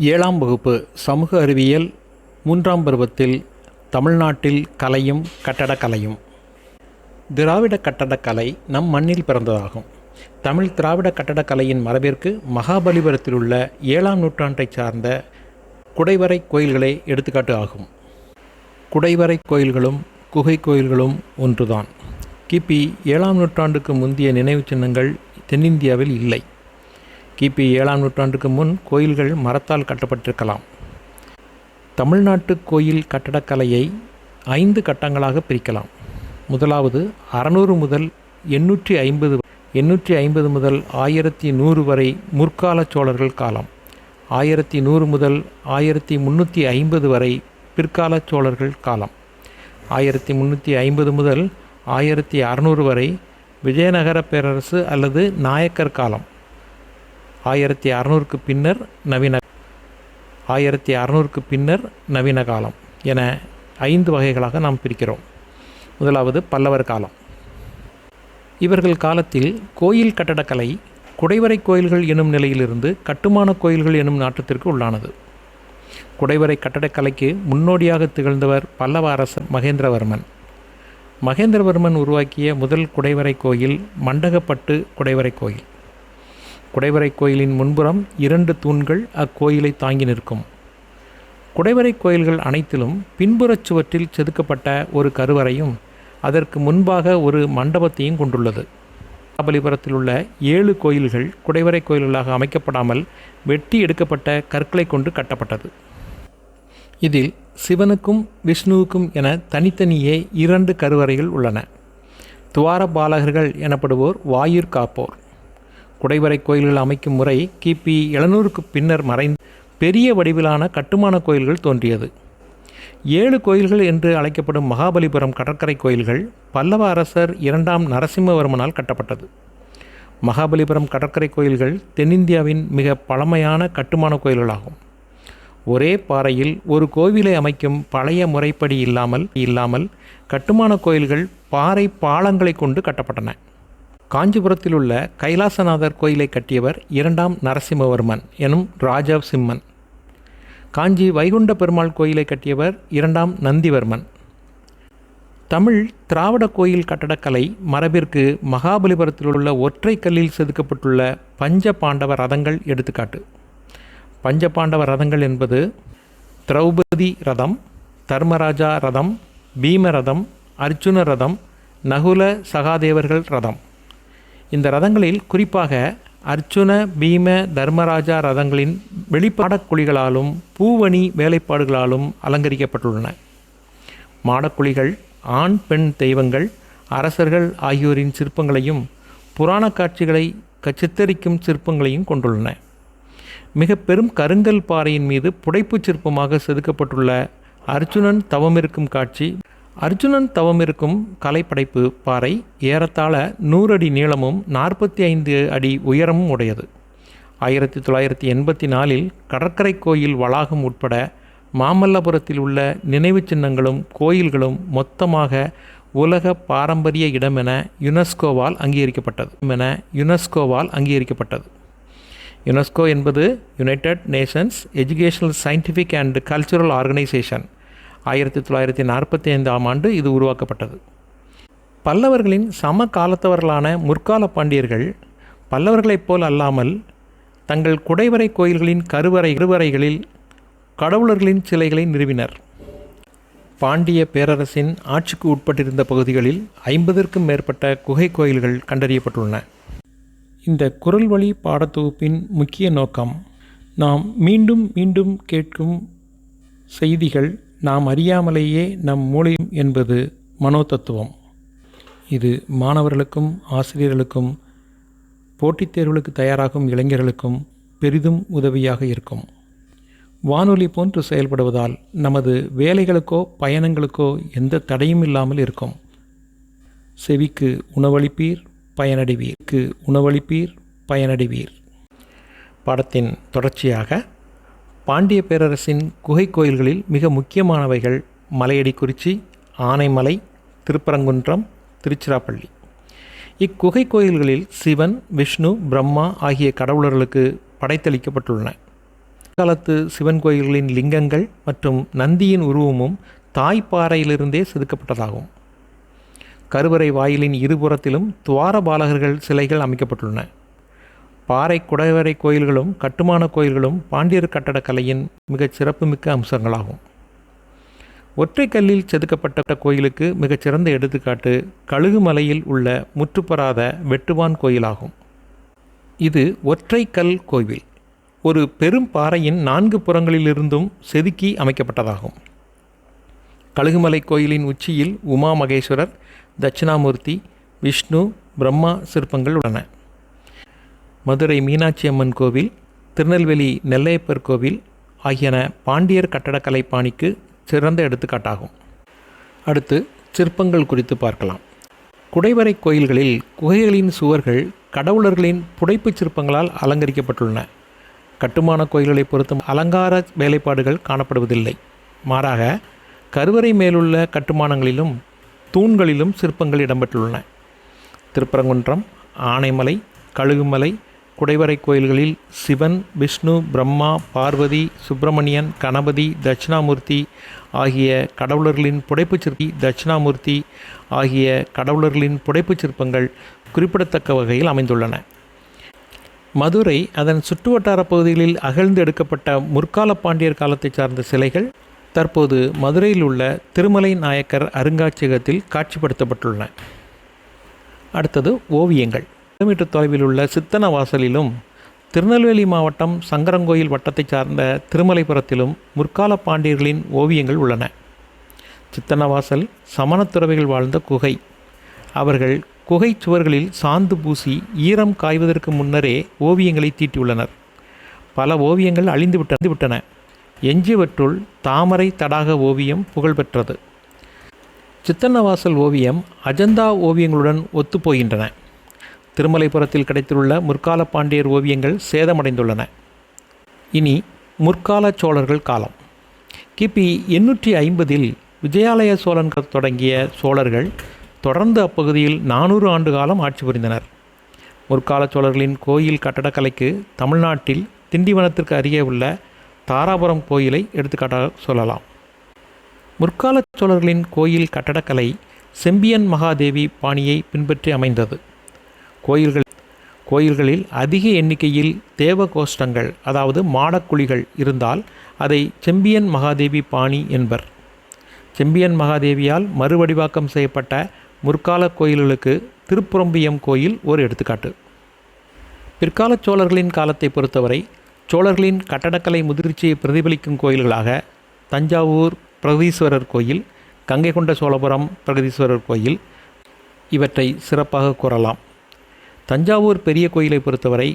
ஏழாம் வகுப்பு சமூக அறிவியல் 3ஆம் பருவத்தில் தமிழ்நாட்டில் கலையும் கட்டடக்கலையும். திராவிட கட்டடக்கலை நம் மண்ணில் பிறந்ததாகும். தமிழ் திராவிட கட்டடக்கலையின் மரபிற்கு மகாபலிபுரத்தில் உள்ள 7ஆம் நூற்றாண்டைச் சார்ந்த குடைவரை கோயில்களே எடுத்துக்காட்டு ஆகும். குடைவரை கோயில்களும் குகை கோயில்களும் ஒன்றுதான். கிபி 7ஆம் நூற்றாண்டுக்கு முந்தைய நினைவு சின்னங்கள் தென்னிந்தியாவில் இல்லை. கிபி 7ஆம் நூற்றாண்டுக்கு முன் கோயில்கள் மரத்தால் கட்டப்பட்டிருக்கலாம். தமிழ்நாட்டு கோயில் கட்டடக்கலையை 5 கட்டங்களாக பிரிக்கலாம். முதலாவது 600 முதல் 850 முதல் 1100 வரை முற்கால சோழர்கள் காலம். 1100 முதல் 1350 வரை பிற்கால சோழர்கள் காலம். 1350 முதல் 1600 வரை விஜயநகர பேரரசு அல்லது நாயக்கர் காலம். 1600க்கு பின்னர் நவீன காலம் என 5 வகைகளாக நாம் பிரிக்கிறோம். முதலாவது பல்லவர் காலம். இவர்கள் காலத்தில் கோயில் கட்டடக்கலை குடைவரை கோயில்கள் எனும் நிலையிலிருந்து கட்டுமான கோயில்கள் எனும் நாட்டத்திற்கு உள்ளானது. குடைவரை கட்டடக்கலைக்கு முன்னோடியாக திகழ்ந்தவர் பல்லவ அரசர் மகேந்திரவர்மன். மகேந்திரவர்மன் உருவாக்கிய முதல் குடைவரை கோயில் மண்டகப்பட்டு குடைவரை கோயில். குடைவரை கோயிலின் முன்புறம் 2 தூண்கள் அக்கோயிலை தாங்கி நிற்கும். குடைவரை கோயில்கள் அனைத்திலும் பின்புறச் சுவற்றில் செதுக்கப்பட்ட ஒரு கருவறையும் அதற்கு முன்பாக ஒரு மண்டபத்தையும் கொண்டுள்ளது. மகாபலிபுரத்தில் உள்ள 7 கோயில்கள் குடைவரை கோயில்களாக அமைக்கப்படாமல் வெட்டி எடுக்கப்பட்ட கற்களை கொண்டு கட்டப்பட்டது. இதில் சிவனுக்கும் விஷ்ணுவுக்கும் என தனித்தனியே 2 கருவறைகள் உள்ளன. துவார பாலகர்கள் எனப்படுவோர் வாயிற் காப்போர். குடைவரை கோயில்கள் அமைக்கும் முறை கிபி 700க்கு பின்னர் மறைந்து பெரிய வடிவிலான கட்டுமான கோயில்கள் தோன்றியது. 7 கோயில்கள் என்று அழைக்கப்படும் மகாபலிபுரம் கடற்கரை கோயில்கள் பல்லவ அரசர் 2ஆம் நரசிம்மவர்மனால் கட்டப்பட்டது. மகாபலிபுரம் கடற்கரை கோயில்கள் தென்னிந்தியாவின் மிக பழமையான கட்டுமான கோயில்களாகும். ஒரே பாறையில் ஒரு கோவிலை அமைக்கும் பழைய முறைப்படி இல்லாமல் கட்டுமான கோயில்கள் பாறை பாலங்களை கொண்டு கட்டப்பட்டன. காஞ்சிபுரத்தில் உள்ள கைலாசநாதர் கோயிலை கட்டியவர் 2ஆம் நரசிம்மவர்மன் எனும் ராஜா சிம்மன். காஞ்சி வைகுண்ட பெருமாள் கோயிலை கட்டியவர் 2ஆம் நந்திவர்மன். தமிழ் திராவிட கோயில் கட்டடக்கலை மரபிற்கு மகாபலிபுரத்தில் உள்ள ஒற்றை கல்லில் செதுக்கப்பட்டுள்ள பஞ்ச பாண்டவ ரதங்கள் எடுத்துக்காட்டு. பஞ்ச பாண்டவ ரதங்கள் என்பது திரௌபதி ரதம், தர்மராஜா ரதம், பீம ரதம், அர்ஜுன ரதம், நகுல சகாதேவர்கள் ரதம். இந்த ரதங்களில் குறிப்பாக அர்ஜுன, பீம, தர்மராஜா ரதங்களின் வெளிப்பாடக்குழிகளாலும் பூவணி வேலைப்பாடுகளாலும் அலங்கரிக்கப்பட்டுள்ளன. மாடக்குழிகள் ஆண் பெண் தெய்வங்கள், அரசர்கள் ஆகியோரின் சிற்பங்களையும் புராண காட்சிகளை சித்தரிக்கும் சிற்பங்களையும் கொண்டுள்ளன. மிக பெரும் கருங்கல் பாறையின் மீது புடைப்புச் சிற்பமாக செதுக்கப்பட்டுள்ள அர்ஜுனன் தவமிருக்கும் காட்சி. அர்ஜுனன் தவமிருக்கும் கலைப்படைப்பு பாறை ஏறத்தாழ 100 அடி நீளமும் 45 அடி உயரமும் உடையது. 1984இல் கடற்கரை கோயில் வளாகம் உட்பட மாமல்லபுரத்தில் உள்ள நினைவு சின்னங்களும் கோயில்களும் மொத்தமாக உலக பாரம்பரிய இடம் என யுனெஸ்கோவால் அங்கீகரிக்கப்பட்டது. யுனெஸ்கோ என்பது United Nations Educational Scientific and Cultural Organization. 1945ஆம் ஆண்டு இது உருவாக்கப்பட்டது. பல்லவர்களின் சம காலத்தவர்களான முற்கால பாண்டியர்கள் பல்லவர்களைப் போல் அல்லாமல் தங்கள் குடைவரை கோயில்களின் கருவறைகளில் கடவுளர்களின் சிலைகளை நிறுவினர். பாண்டிய பேரரசின் ஆட்சிக்கு உட்பட்டிருந்த பகுதிகளில் 50க்கும் மேற்பட்ட குகை கோயில்கள் கண்டறியப்பட்டுள்ளன. இந்த குரல் வழி பாடத்தொகுப்பின் முக்கிய நோக்கம் நாம் மீண்டும் மீண்டும் கேட்கும் செய்திகள் நாம் அறியாமலேயே நம் மூளையும் என்பது மனோதத்துவம். இது மாணவர்களுக்கும் ஆசிரியர்களுக்கும் போட்டித் தேர்வுகளுக்கு தயாராகும் இளைஞர்களுக்கும் பெரிதும் உதவியாக இருக்கும். வானொலி போன்று செயல்படுவதால் நமது வேலைகளுக்கோ பயணங்களுக்கோ எந்த தடையும் இல்லாமல் இருக்கும். செவிக்கு உணவளிப்பீர் பயனடைவீர். பாடத்தின் தொடர்ச்சியாக பாண்டிய பேரரசின் குகை கோயில்களில் மிக முக்கியமானவைகள் மலையடிக்குறிச்சி, ஆனைமலை, திருப்பரங்குன்றம், திருச்சிராப்பள்ளி. இக்குகை கோயில்களில் சிவன், விஷ்ணு, பிரம்மா ஆகிய கடவுளர்களுக்கு படைத்தளிக்கப்பட்டுள்ளன. காலத்து சிவன் கோயில்களின் லிங்கங்கள் மற்றும் நந்தியின் உருவமும் தாய்ப்பாறையிலிருந்தே செதுக்கப்பட்டதாகும். கருவறை வாயிலின் இருபுறத்திலும் துவார பாலகர்கள் சிலைகள் அமைக்கப்பட்டுள்ளன. பாறை குடைவரை கோயில்களும் கட்டுமான கோயில்களும் பாண்டியர் கட்டடக்கலையின் மிகச் சிறப்புமிக்க அம்சங்களாகும். ஒற்றை கல்லில் செதுக்கப்பட்ட கோயிலுக்கு மிகச்சிறந்த எடுத்துக்காட்டு கழுகுமலையில் உள்ள முற்றுப்பெறாத வெட்டுவான் கோயிலாகும். இது ஒற்றை கல் கோவில் ஒரு பெரும் பாறையின் 4 புறங்களிலிருந்தும் செதுக்கி அமைக்கப்பட்டதாகும். கழுகுமலை கோயிலின் உச்சியில் உமா மகேஸ்வரர், தட்சிணாமூர்த்தி, விஷ்ணு, பிரம்மா சிற்பங்கள் உள்ளன. மதுரை மீனாட்சி அம்மன் கோவில், திருநெல்வேலி நெல்லையப்பர் கோவில் ஆகியன பாண்டியர் கட்டடக்கலை பாணிக்கு சிறந்த எடுத்துக்காட்டாகும். அடுத்து சிற்பங்கள் குறித்து பார்க்கலாம். குடைவரை கோயில்களில் குகைகளின் சுவர்கள் கடவுளர்களின் புடைப்புச் சிற்பங்களால் அலங்கரிக்கப்பட்டுள்ளன. கட்டுமான கோயில்களை பொறுத்தும் அலங்கார வேலைப்பாடுகள் காணப்படுவதில்லை. மாறாக கருவறை மேலுள்ள கட்டுமானங்களிலும் தூண்களிலும் சிற்பங்கள் இடம்பெற்றுள்ளன. திருப்பரங்குன்றம், ஆனைமலை, கழுகுமலை குடைவரை கோயில்களில் சிவன், விஷ்ணு, பிரம்மா, பார்வதி, சுப்பிரமணியன், கணபதி, தட்சிணாமூர்த்தி ஆகிய கடவுளர்களின் புடைப்புச் சிற்பங்கள் குறிப்பிடத்தக்க வகையில் அமைந்துள்ளன. மதுரை அதன் சுற்றுவட்டார பகுதிகளில் அகழ்ந்து எடுக்கப்பட்ட முற்கால பாண்டியர் காலத்தை சார்ந்த சிலைகள் தற்போது மதுரையில் உள்ள திருமலை நாயக்கர் அருங்காட்சியகத்தில் காட்சிப்படுத்தப்பட்டுள்ளன. அடுத்தது ஓவியங்கள். கிலோமீட்டர் தொலைவில் உள்ள சித்தனவாசலிலும் திருநெல்வேலி மாவட்டம் சங்கரங்கோயில் வட்டத்தை சார்ந்த திருமலைபுரத்திலும் முற்கால பாண்டியர்களின் ஓவியங்கள் உள்ளன. சித்தனவாசல் சமணத்துறவிகள் வாழ்ந்த குகை. அவர்கள் குகை சுவர்களில் சாந்து பூசி ஈரம் காய்வதற்கு முன்னரே ஓவியங்களை தீட்டியுள்ளனர். பல ஓவியங்கள் அழிந்து விட்டன. எஞ்சியவற்றுள் தாமரை தடாக ஓவியம் புகழ்பெற்றது. சித்தன்னவாசல் ஓவியம் அஜந்தா ஓவியங்களுடன் ஒத்துப்போகின்றன. திருமலைபுரத்தில் கிடைத்துள்ள முற்கால பாண்டியர் ஓவியங்கள் சேதமடைந்துள்ளன. இனி முற்கால சோழர்கள் காலம். கிபி 850 விஜயாலய சோழன் தொடங்கிய சோழர்கள் தொடர்ந்து அப்பகுதியில் 400 ஆண்டு காலம் ஆட்சி புரிந்தனர். முற்கால சோழர்களின் கோயில் கட்டடக்கலைக்கு தமிழ்நாட்டில் திண்டிவனத்திற்கு அருகே உள்ள தாராபுரம் கோயிலை எடுத்துக்காட்டாக சொல்லலாம். முற்கால சோழர்களின் கோயில் கட்டடக்கலை செம்பியன் மகாதேவி பாணியை பின்பற்றி அமைந்தது. கோயில்களில் அதிக எண்ணிக்கையில் தேவ கோஷ்டங்கள் அதாவது மாடக்குழிகள் இருந்தால் அதை செம்பியன் மகாதேவி பாணி என்பர். செம்பியன் மகாதேவியால் மறுவடிவாக்கம் செய்யப்பட்ட முற்கால கோயில்களுக்கு திருப்புறம்பியம் கோயில் ஒரு எடுத்துக்காட்டு. பிற்கால சோழர்களின் காலத்தை பொறுத்தவரை சோழர்களின் கட்டடக்கலை முதிர்ச்சியை பிரதிபலிக்கும் கோயில்களாக தஞ்சாவூர் பிரகதீஸ்வரர் கோயில், கங்கை கொண்ட சோழபுரம் பிரகதீஸ்வரர் கோயில் இவற்றை சிறப்பாக கூறலாம். தஞ்சாவூர் பெரிய கோயிலை பொறுத்தவரை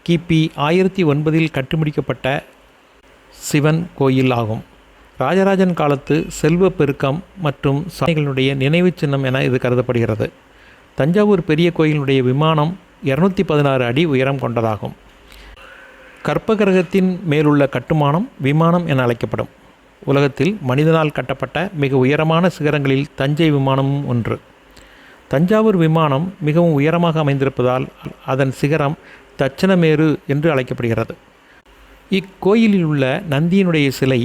கிபி 1009 கட்டுமுடிக்கப்பட்ட சிவன் கோயில் ஆகும். ராஜராஜன் காலத்து செல்வ பெருக்கம் மற்றும் சாதனைகளுடைய நினைவு சின்னம் என இது கருதப்படுகிறது. தஞ்சாவூர் பெரிய கோயிலுடைய விமானம் 216 அடி உயரம் கொண்டதாகும். கற்பகிரகத்தின் மேலுள்ள கட்டுமானம் விமானம் என அழைக்கப்படும். உலகத்தில் மனிதனால் கட்டப்பட்ட மிக உயரமான சிகரங்களில் தஞ்சை விமானமும் ஒன்று. தஞ்சாவூர் விமானம் மிகவும் உயரமாக அமைந்திருப்பதால் அதன் சிகரம் தட்சணமேரு என்று அழைக்கப்படுகிறது. இக்கோயிலில் உள்ள நந்தியினுடைய சிலை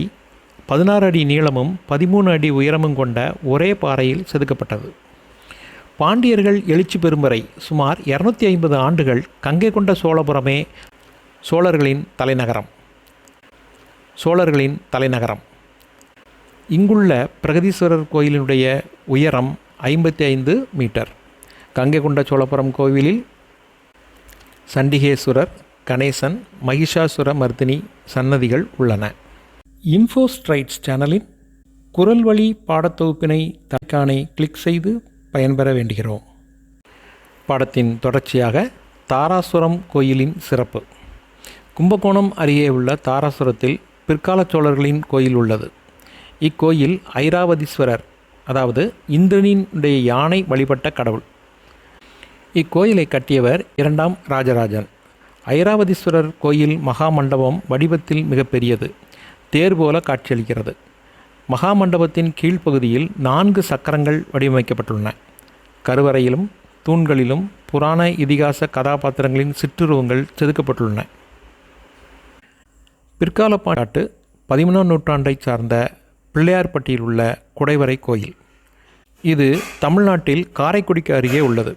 16 அடி நீளமும் 13 அடி உயரமும் கொண்ட ஒரே பாறையில் செதுக்கப்பட்டது. பாண்டியர்கள் எழுச்சி பெறும் வரை சுமார் 250 ஆண்டுகள் கங்கை கொண்ட சோழபுரமே சோழர்களின் தலைநகரம். இங்குள்ள பிரகதீஸ்வரர் கோயிலினுடைய உயரம் 55 மீட்டர். கங்கை கொண்ட சோழபுரம் கோவிலில் சண்டிகேஸ்வரர், கணேசன், மகிஷாசுர மர்தினி சன்னதிகள் உள்ளன. இன்ஃபோஸ்ட்ரைட்ஸ் சேனலின் குரல் வழி பாடத்தொகுப்பினை தக்கானை கிளிக் செய்து பயன்பெற வேண்டுகிறோம். பாடத்தின் தொடர்ச்சியாக தாராசுரம் கோயிலின் சிறப்பு. கும்பகோணம் அருகே உள்ள தாராசுரத்தில் பிற்கால சோழர்களின் கோயில் உள்ளது. இக்கோயில் ஐராவதீஸ்வரர் அதாவது இந்திரனினுடைய யானை வழிபட்ட கடவுள். இக்கோயிலை கட்டியவர் 2ஆம் ராஜராஜன். ஐராவதீஸ்வரர் கோயில் மகாமண்டபம் வடிவத்தில் மிகப்பெரியது. தேர் போல காட்சியளிக்கிறது. மகாமண்டபத்தின் கீழ்ப்பகுதியில் 4 சக்கரங்கள் வடிவமைக்கப்பட்டுள்ளன. கருவறையிலும் தூண்களிலும் புராண இதிகாச கதாபாத்திரங்களின் சிற்றுருவங்கள் செதுக்கப்பட்டுள்ளன. பிற்கால பாட்டு 13ஆம் நூற்றாண்டைச் சார்ந்த பிள்ளையார்பட்டியில் உள்ள குடைவரை கோயில். இது தமிழ்நாட்டில் காரைக்குடிக்கு அருகே உள்ளது.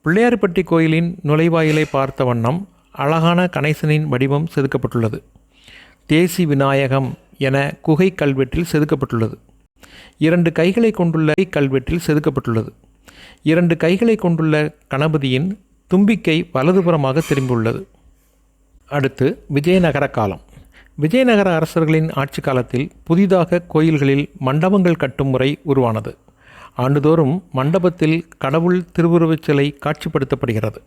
பிள்ளையார்பட்டி கோயிலின் நுழைவாயிலை பார்த்த வண்ணம் அழகான கணேசனின் வடிவம் செதுக்கப்பட்டுள்ளது. தேசி விநாயகம் என குகை கல்வெட்டில் செதுக்கப்பட்டுள்ளது. 2 கைகளை கொண்டுள்ள கல்வெட்டில் செதுக்கப்பட்டுள்ளது. 2 கைகளை கொண்டுள்ள கணபதியின் தும்பிக்கை வலதுபுறமாக திரும்பியுள்ளது. அடுத்து விஜயநகர காலம். விஜயநகர அரசர்களின் ஆட்சி காலத்தில் புதிதாக கோயில்களில் மண்டபங்கள் கட்டும் முறை உருவானது. ஆண்டுதோறும் மண்டபத்தில் கடவுள் திருவுருவச் சிலை காட்சிப்படுத்தப்படுகிறது.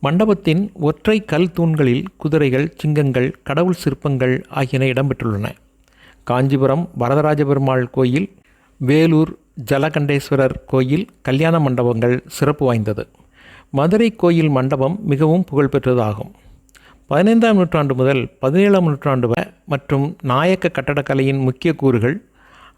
மண்டபத்தின் ஒற்றை கல் தூண்களில் குதிரைகள், சிங்கங்கள், கடவுள் சிற்பங்கள் ஆகியன இடம்பெற்றுள்ளன. காஞ்சிபுரம் வரதராஜ பெருமாள் கோயில், வேலூர் ஜலகண்டேஸ்வரர் கோயில் கல்யாண மண்டபங்கள் சிறப்பு வாய்ந்தது. மதுரை கோயில் மண்டபம் மிகவும் புகழ்பெற்றதாகும். 15ஆம் நூற்றாண்டு முதல் 17ஆம் நூற்றாண்டு மற்றும் நாயக்க கட்டடக்கலையின் முக்கிய கூறுகள்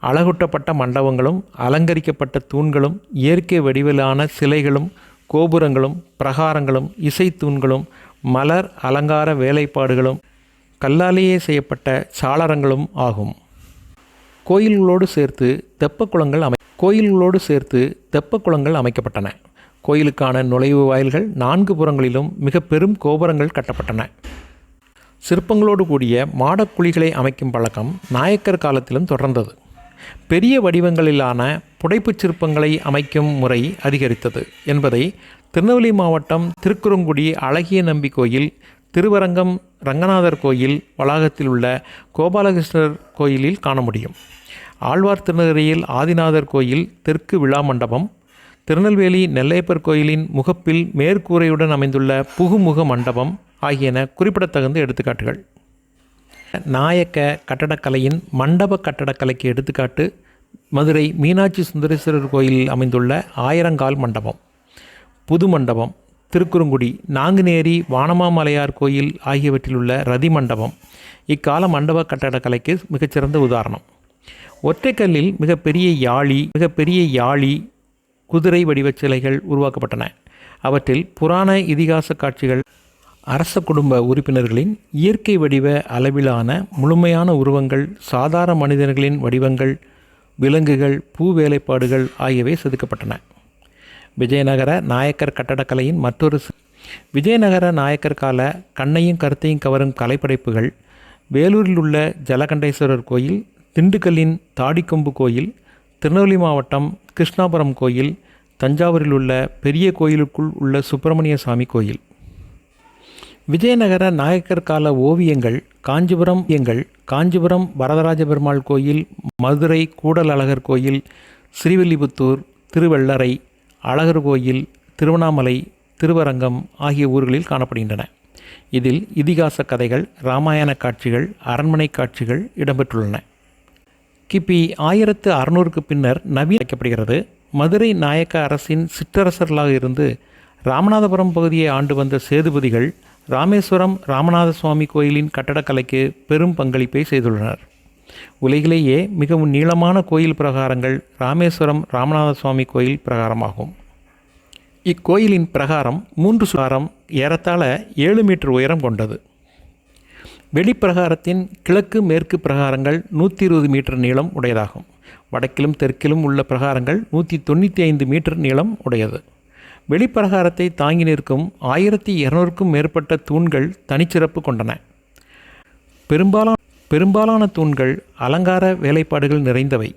அழகூட்டப்பட்ட மண்டபங்களும் அலங்கரிக்கப்பட்ட தூண்களும் இயற்கை வடிவிலான சிலைகளும் கோபுரங்களும் பிரகாரங்களும் இசைத்தூண்களும் மலர் அலங்கார வேலைப்பாடுகளும் கல்லாலேயே செய்யப்பட்ட சாளரங்களும் ஆகும். கோயில்களோடு சேர்த்து தெப்பக்குளங்கள் அமைக்கப்பட்டன. கோயிலுக்கான நுழைவு வாயில்கள் 4 புறங்களிலும் மிக பெரும் கோபுரங்கள் கட்டப்பட்டன. சிற்பங்களோடு கூடிய மாடக்குழிகளை அமைக்கும் பழக்கம் நாயக்கர் காலத்திலும் தொடர்ந்தது. பெரிய வடிவங்களிலான புடைப்புச் சிற்பங்களை அமைக்கும் முறை அதிகரித்தது என்பதை திருநெல்வேலி மாவட்டம் திருக்குறுங்குடி அழகிய நம்பி கோயில், திருவரங்கம் ரங்கநாதர் கோயில் வளாகத்தில் உள்ள கோபாலகிருஷ்ணர் கோயிலில் காண முடியும். ஆழ்வார் திருநகரியில் ஆதிநாதர் கோயில் தெற்கு விழா மண்டபம், திருநெல்வேலி நெல்லையப்பர் கோயிலின் முகப்பில் மேற்கூரையுடன் அமைந்துள்ள புகுமுக மண்டபம் ஆகியன குறிப்பிடத்தகுந்த எடுத்துக்காட்டுகள். நாயக்க கட்டடக்கலையின் மண்டப கட்டடக்கலைக்கு எடுத்துக்காட்டு மதுரை மீனாட்சி சுந்தரேஸ்வரர் கோயிலில் அமைந்துள்ள ஆயிரங்கால் மண்டபம், புது மண்டபம், திருக்குறுங்குடி நாங்குநேரி வானமாமலையார் கோயில் ஆகியவற்றில் உள்ள ரதி மண்டபம் இக்கால மண்டப கட்டடக்கலைக்கு மிகச்சிறந்த உதாரணம். ஒற்றைக்கல்லில் மிகப்பெரிய யாழி குதிரை வடிவச் சிலைகள் உருவாக்கப்பட்டன. அவற்றில் புராண இதிகாச காட்சிகள், அரச குடும்ப உறுப்பினர்களின் இயற்கை வடிவ அளவிலான முழுமையான உருவங்கள், சாதாரண மனிதர்களின் வடிவங்கள், விலங்குகள், பூ வேலைப்பாடுகள் ஆகியவை செதுக்கப்பட்டன. விஜயநகர நாயக்கர் கட்டடக்கலையின் விஜயநகர நாயக்கர் கால கண்ணையும் கருத்தையும் கவரும் கலைப்படைப்புகள் வேலூரில் உள்ள ஜலகண்டேஸ்வரர் கோயில், திண்டுக்கல்லின் தாடிக்கொம்பு கோயில், திருநெல்வேலி மாவட்டம் கிருஷ்ணாபுரம் கோயில், தஞ்சாவூரில் உள்ள பெரிய கோயிலுக்குள் உள்ள சுப்பிரமணிய சாமி கோயில். விஜயநகர நாயக்கர் கால ஓவியங்கள் காஞ்சிபுரம் வரதராஜ பெருமாள் கோயில், மதுரை கூடல் அழகர் கோயில், ஸ்ரீவில்லிபுத்தூர், திருவெள்ளரை, அழகர் கோயில், திருவண்ணாமலை, திருவரங்கம் ஆகிய ஊர்களில் காணப்படுகின்றன. இதில் இதிகாச கதைகள், இராமாயண காட்சிகள், அரண்மனை காட்சிகள் இடம்பெற்றுள்ளன. கிபி 1600க்கு பின்னர் நவீன அழைக்கப்படுகிறது. மதுரை நாயக்க அரசின் சிற்றரசர்களாக இருந்து ராமநாதபுரம் பகுதியை ஆண்டு வந்த சேதுபதிகள் ராமேஸ்வரம் ராமநாத சுவாமி கோயிலின் கட்டடக்கலைக்கு பெரும் பங்களிப்பை செய்துள்ளனர். உலகிலேயே மிகவும் நீளமான கோயில் பிரகாரங்கள் ராமேஸ்வரம் ராமநாத சுவாமி கோயில் பிரகாரமாகும். இக்கோயிலின் பிரகாரம் 3 சுகாரம் ஏறத்தாழ 7 மீட்டர் உயரம் கொண்டது. வெளிப்பிரகாரத்தின் கிழக்கு மேற்கு பிரகாரங்கள் 120 மீட்டர் நீளம் உடையதாகும். வடக்கிலும் தெற்கிலும் உள்ள பிரகாரங்கள் 195 மீட்டர் நீளம் உடையது. வெளிப்பிரகாரத்தை தாங்கி நிற்கும் 1200க்கும் மேற்பட்ட தூண்கள் தனிச்சிறப்பு கொண்டன. பெரும்பாலான தூண்கள் அலங்கார வேலைப்பாடுகள் நிறைந்தவை.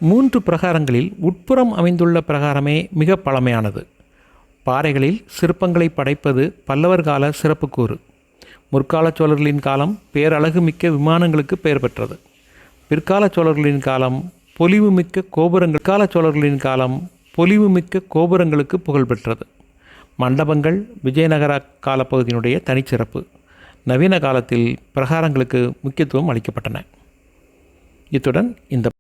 3 பிரகாரங்களில் உட்புறம் அமைந்துள்ள பிரகாரமே மிக பழமையானது. பாறைகளில் சிற்பங்களை படைப்பது பல்லவர் கால சிறப்புக்கூறு. முற்கால சோழர்களின் காலம் பேரழகு மிக்க விமானங்களுக்கு பெயர் பெற்றது. பிற்கால சோழர்களின் காலம் பொலிவுமிக்க கோபுரங்களுக்கு புகழ் பெற்றது. மண்டபங்கள் விஜயநகர காலப்பகுதியினுடைய தனிச்சிறப்பு. நவீன காலத்தில் பிரகாரங்களுக்கு முக்கியத்துவம் அளிக்கப்பட்டன. இத்துடன் இந்த